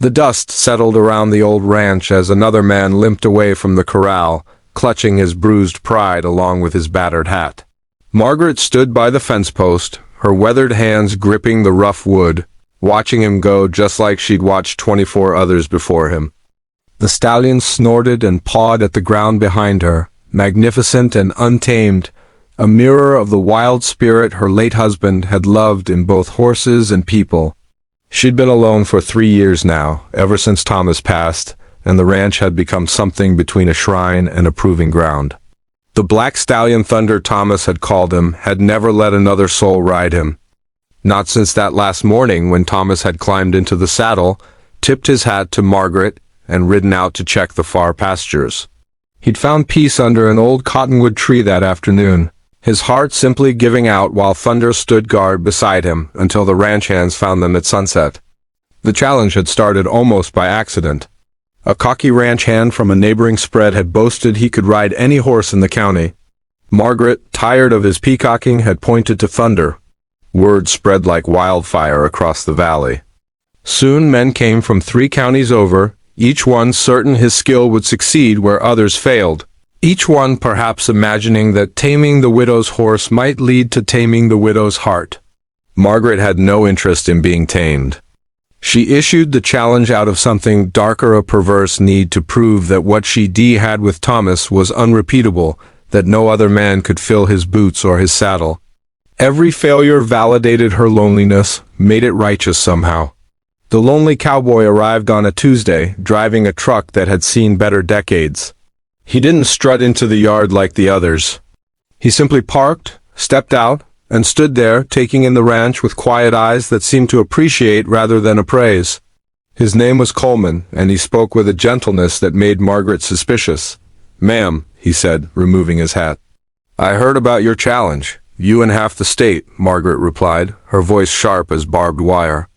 The dust settled around the old ranch as another man limped away from the corral, clutching his bruised pride along with his battered hat. Margaret stood by the fence post, her weathered hands gripping the rough wood, watching him go just like she'd watched 24 others before him. The stallion snorted and pawed at the ground behind her, magnificent and untamed, a mirror of the wild spirit her late husband had loved in both horses and people. She'd been alone for 3 years now, ever since Thomas passed, and the ranch had become something between a shrine and a proving ground. The black stallion Thunder Thomas had called him had never let another soul ride him. Not since that last morning when Thomas had climbed into the saddle, tipped his hat to Margaret, and ridden out to check the far pastures. He'd found peace under an old cottonwood tree that afternoon, his heart simply giving out while Thunder stood guard beside him until the ranch hands found them at sunset. The challenge had started almost by accident. A cocky ranch hand from a neighboring spread had boasted he could ride any horse in the county. Margaret, tired of his peacocking, had pointed to Thunder. Word spread like wildfire across the valley. Soon men came from 3 counties over, each one certain his skill would succeed where others failed. Each one perhaps imagining that taming the widow's horse might lead to taming the widow's heart. Margaret had no interest in being tamed. She issued the challenge out of something darker, a perverse need to prove that what she had with Thomas was unrepeatable, that no other man could fill his boots or his saddle. Every failure validated her loneliness, made it righteous somehow. The lonely cowboy arrived on a Tuesday, driving a truck that had seen better decades. He didn't strut into the yard like the others. He simply parked, stepped out, and stood there, taking in the ranch with quiet eyes that seemed to appreciate rather than appraise. His name was Coleman, and he spoke with a gentleness that made Margaret suspicious. "Ma'am," he said, removing his hat. "I heard about your challenge. You and half the state," Margaret replied, her voice sharp as barbed wire.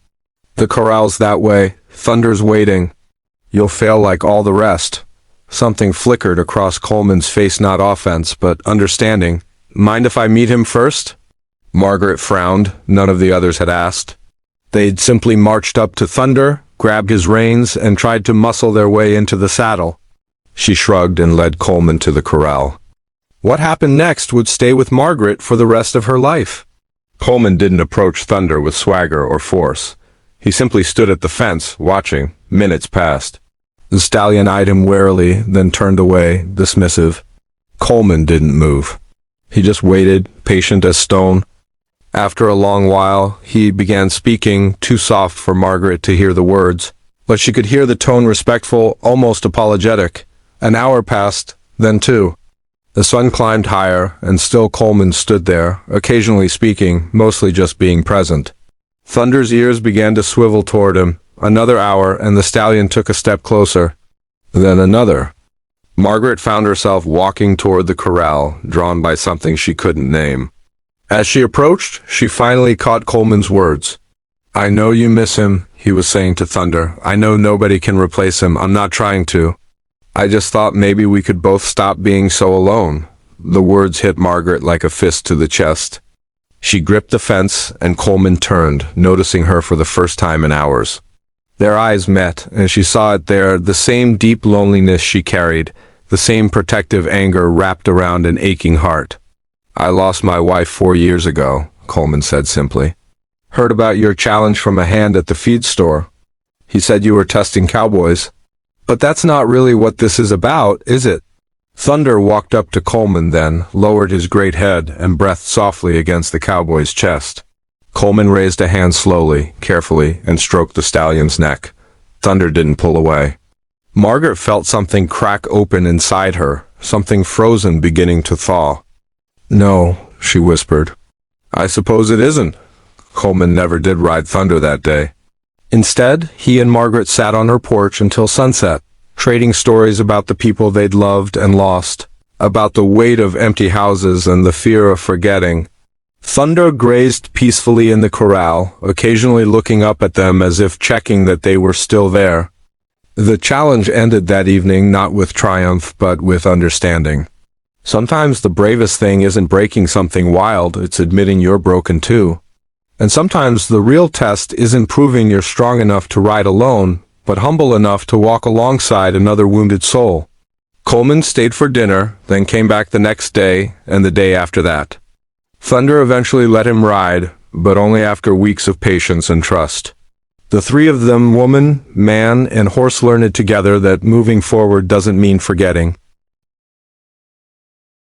"The corral's that way. Thunder's waiting. You'll fail like all the rest." Something flickered across Coleman's face, not offense, but understanding. "Mind if I meet him first?" Margaret frowned. None of the others had asked. They'd simply marched up to Thunder, grabbed his reins, and tried to muscle their way into the saddle. She shrugged and led Coleman to the corral. What happened next would stay with Margaret for the rest of her life. Coleman didn't approach Thunder with swagger or force. He simply stood at the fence, watching. Minutes passed. The stallion eyed him warily, then turned away, dismissive. Coleman didn't move. He just waited, patient as stone. After a long while, he began speaking, too soft for Margaret to hear the words, but she could hear the tone respectful, almost apologetic. An hour passed, then 2. The sun climbed higher, and still Coleman stood there, occasionally speaking, mostly just being present. Thunder's ears began to swivel toward him. Another hour, and the stallion took a step closer. Then another. Margaret found herself walking toward the corral, drawn by something she couldn't name. As she approached, she finally caught Coleman's words. "I know you miss him," he was saying to Thunder. "I know nobody can replace him. I'm not trying to. I just thought maybe we could both stop being so alone." The words hit Margaret like a fist to the chest. She gripped the fence, and Coleman turned, noticing her for the first time in hours. Their eyes met, and she saw it there, the same deep loneliness she carried, the same protective anger wrapped around an aching heart. "I lost my wife 4 years ago," Coleman said simply. "Heard about your challenge from a hand at the feed store. He said you were testing cowboys. But that's not really what this is about, is it?" Thunder walked up to Coleman then, lowered his great head, and breathed softly against the cowboy's chest. Coleman raised a hand slowly, carefully, and stroked the stallion's neck. Thunder didn't pull away. Margaret felt something crack open inside her, something frozen beginning to thaw. "No," she whispered. "I suppose it isn't." Coleman never did ride Thunder that day. Instead, he and Margaret sat on her porch until sunset, trading stories about the people they'd loved and lost, about the weight of empty houses and the fear of forgetting. Thunder grazed peacefully in the corral, occasionally looking up at them as if checking that they were still there. The challenge ended that evening not with triumph but with understanding. Sometimes the bravest thing isn't breaking something wild, it's admitting you're broken too. And sometimes the real test isn't proving you're strong enough to ride alone, but humble enough to walk alongside another wounded soul. Coleman stayed for dinner, then came back the next day and the day after that. Thunder eventually let him ride, but only after weeks of patience and trust. The three of them, woman, man, and horse, learned together that moving forward doesn't mean forgetting.